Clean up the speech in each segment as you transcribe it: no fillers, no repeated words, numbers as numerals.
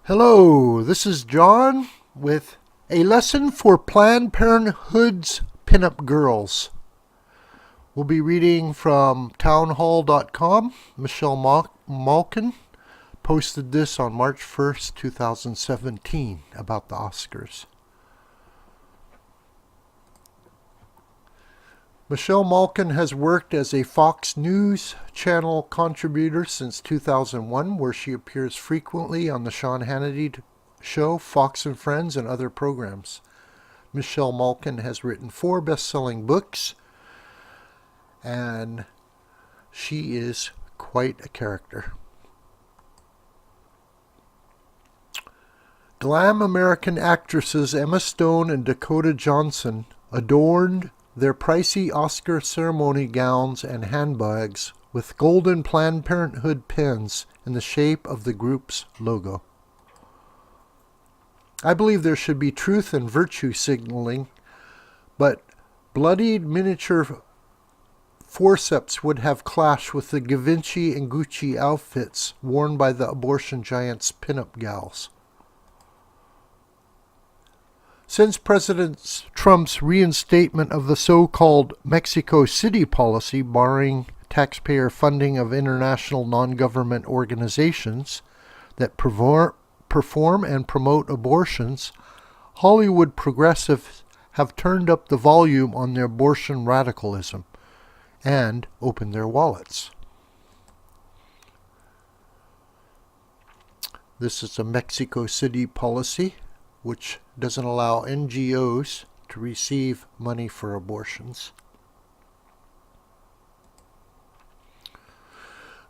Hello, this is John with a lesson for Planned Parenthood's Pinup Girls. We'll be reading from townhall.com. Michelle Malkin posted this on March 1st, 2017 about the Oscars. Michelle Malkin has worked as a Fox News Channel contributor since 2001, where she appears frequently on the Sean Hannity show, Fox and Friends, and other programs. Michelle Malkin has written 4 best-selling books, and she is quite a character. Glam American actresses Emma Stone and Dakota Johnson adorned their pricey Oscar ceremony gowns and handbags with golden Planned Parenthood pins in the shape of the group's logo. I believe there should be truth and virtue signaling, but bloodied miniature forceps would have clashed with the Givenchy and Gucci outfits worn by the abortion giant's pinup gals. Since President Trump's reinstatement of the so-called Mexico City policy barring taxpayer funding of international non-government organizations that perform and promote abortions, Hollywood progressives have turned up the volume on their abortion radicalism and opened their wallets. This is a Mexico City policy which doesn't allow NGOs to receive money for abortions.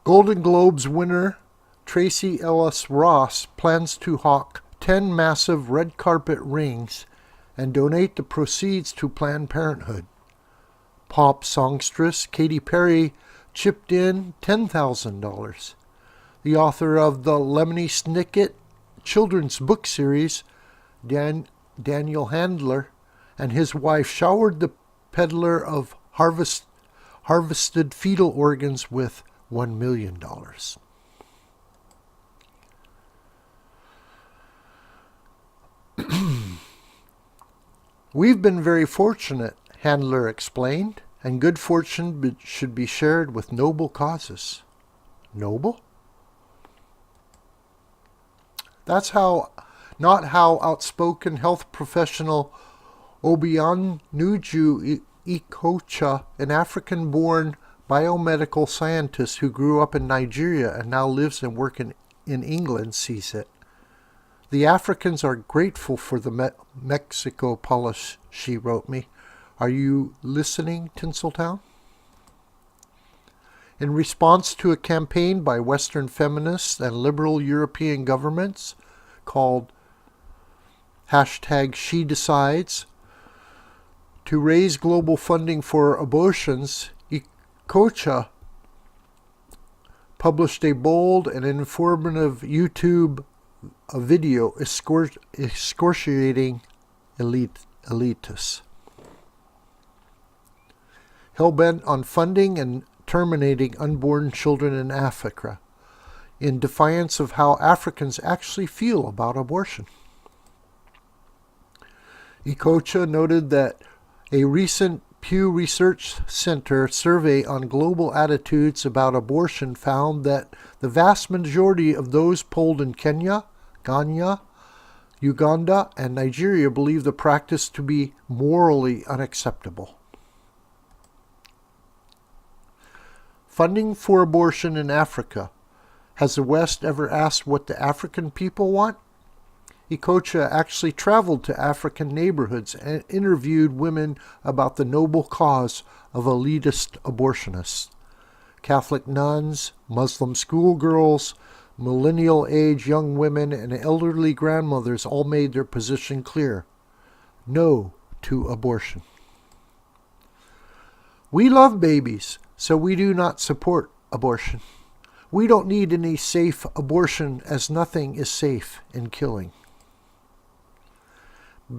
Golden Globes winner Tracee Ellis Ross plans to hawk 10 massive red carpet rings and donate the proceeds to Planned Parenthood. Pop songstress Katy Perry chipped in $10,000. The author of the Lemony Snicket children's book series, Daniel Handler, and his wife showered the peddler of harvested fetal organs with $1 million. We've been very fortunate, Handler explained, and good fortune should be shared with noble causes. Noble? That's not how outspoken health professional Obianuju Ikocha, an African-born biomedical scientist who grew up in Nigeria and now lives and works in England, sees it. The Africans are grateful for the Mexico policy, she wrote me. Are you listening, Tinseltown? In response to a campaign by Western feminists and liberal European governments called #SheDecides to raise global funding for abortions, Ikocha published a bold and informative YouTube video excoriating elitists, hell-bent on funding and terminating unborn children in Africa, in defiance of how Africans actually feel about abortion. Ikocha noted that a recent Pew Research Center survey on global attitudes about abortion found that the vast majority of those polled in Kenya, Ghana, Uganda, and Nigeria believe the practice to be morally unacceptable. Funding for abortion in Africa. Has the West ever asked what the African people want? Ikocha actually traveled to African neighborhoods and interviewed women about the noble cause of elitist abortionists. Catholic nuns, Muslim schoolgirls, millennial-age young women, and elderly grandmothers all made their position clear. No to abortion. We love babies, so we do not support abortion. We don't need any safe abortion, as nothing is safe in killing.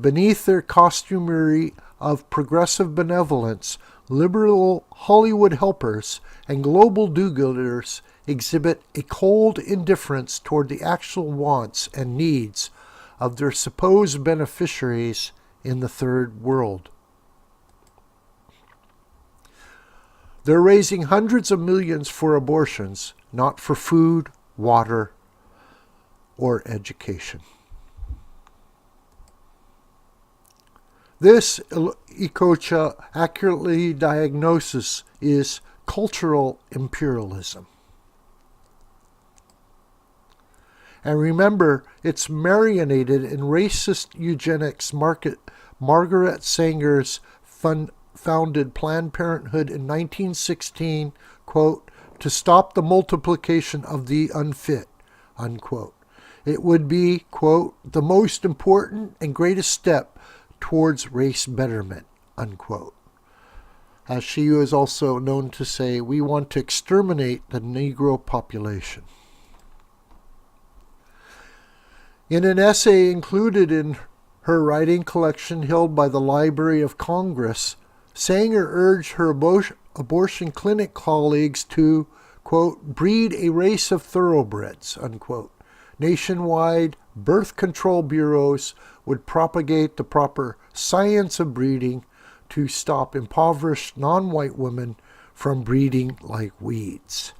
Beneath their costumery of progressive benevolence, liberal Hollywood helpers and global do-gooders exhibit a cold indifference toward the actual wants and needs of their supposed beneficiaries in the third world. They're raising hundreds of millions for abortions, not for food, water, or education. This, Ikocha accurately diagnoses, is cultural imperialism. And remember, it's marinated in racist eugenics. Margaret Sanger's founded Planned Parenthood in 1916, quote, to stop the multiplication of the unfit, unquote. It would be, quote, the most important and greatest step towards race betterment, unquote. As she was also known to say, we want to exterminate the Negro population. In an essay included in her writing collection held by the Library of Congress, Sanger urged her abortion clinic colleagues to, quote, breed a race of thoroughbreds, unquote. Nationwide birth control bureaus would propagate the proper science of breeding to stop impoverished non-white women from breeding like weeds.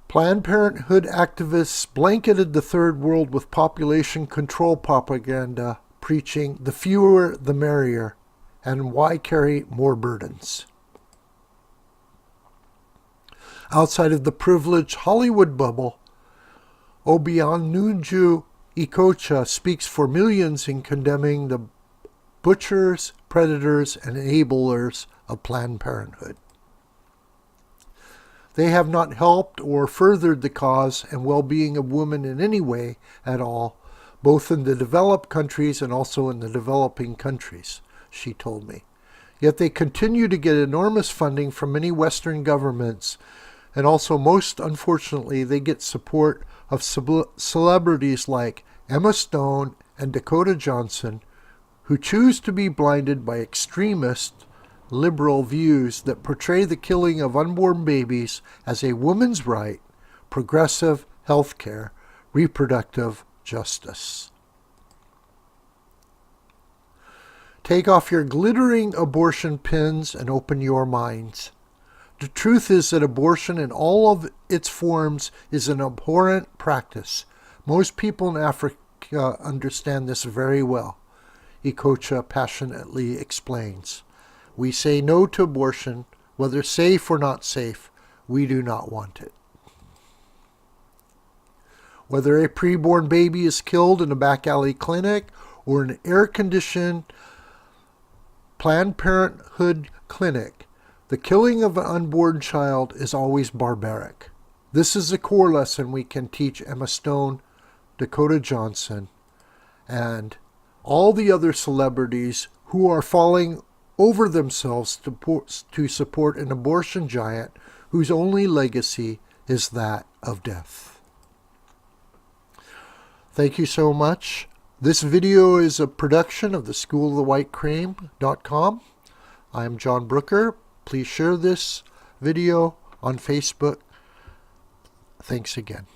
Planned Parenthood activists blanketed the Third World with population control propaganda, preaching the fewer the merrier, and why carry more burdens. Outside of the privileged Hollywood bubble, Obianunju Ikocha speaks for millions in condemning the butchers, predators, and enablers of Planned Parenthood. They have not helped or furthered the cause and well-being of women in any way at all, both in the developed countries and also in the developing countries, she told me. Yet they continue to get enormous funding from many Western governments, and also, most unfortunately, they get support of celebrities like Emma Stone and Dakota Johnson, who choose to be blinded by extremist liberal views that portray the killing of unborn babies as a woman's right, progressive health care, reproductive justice. Take off your glittering abortion pins and open your minds. The truth is that abortion in all of its forms is an abhorrent practice. Most people in Africa understand this very well, Ikocha passionately explains. We say no to abortion, whether safe or not safe. We do not want it. Whether a preborn baby is killed in a back alley clinic or an air-conditioned Planned Parenthood clinic, the killing of an unborn child is always barbaric. This is a core lesson we can teach Emma Stone, Dakota Johnson, and all the other celebrities who are falling over themselves to support an abortion giant whose only legacy is that of death. Thank you so much. This video is a production of the schoolofthewhitecream.com. I am John Brooker. Please share this video on Facebook. Thanks again.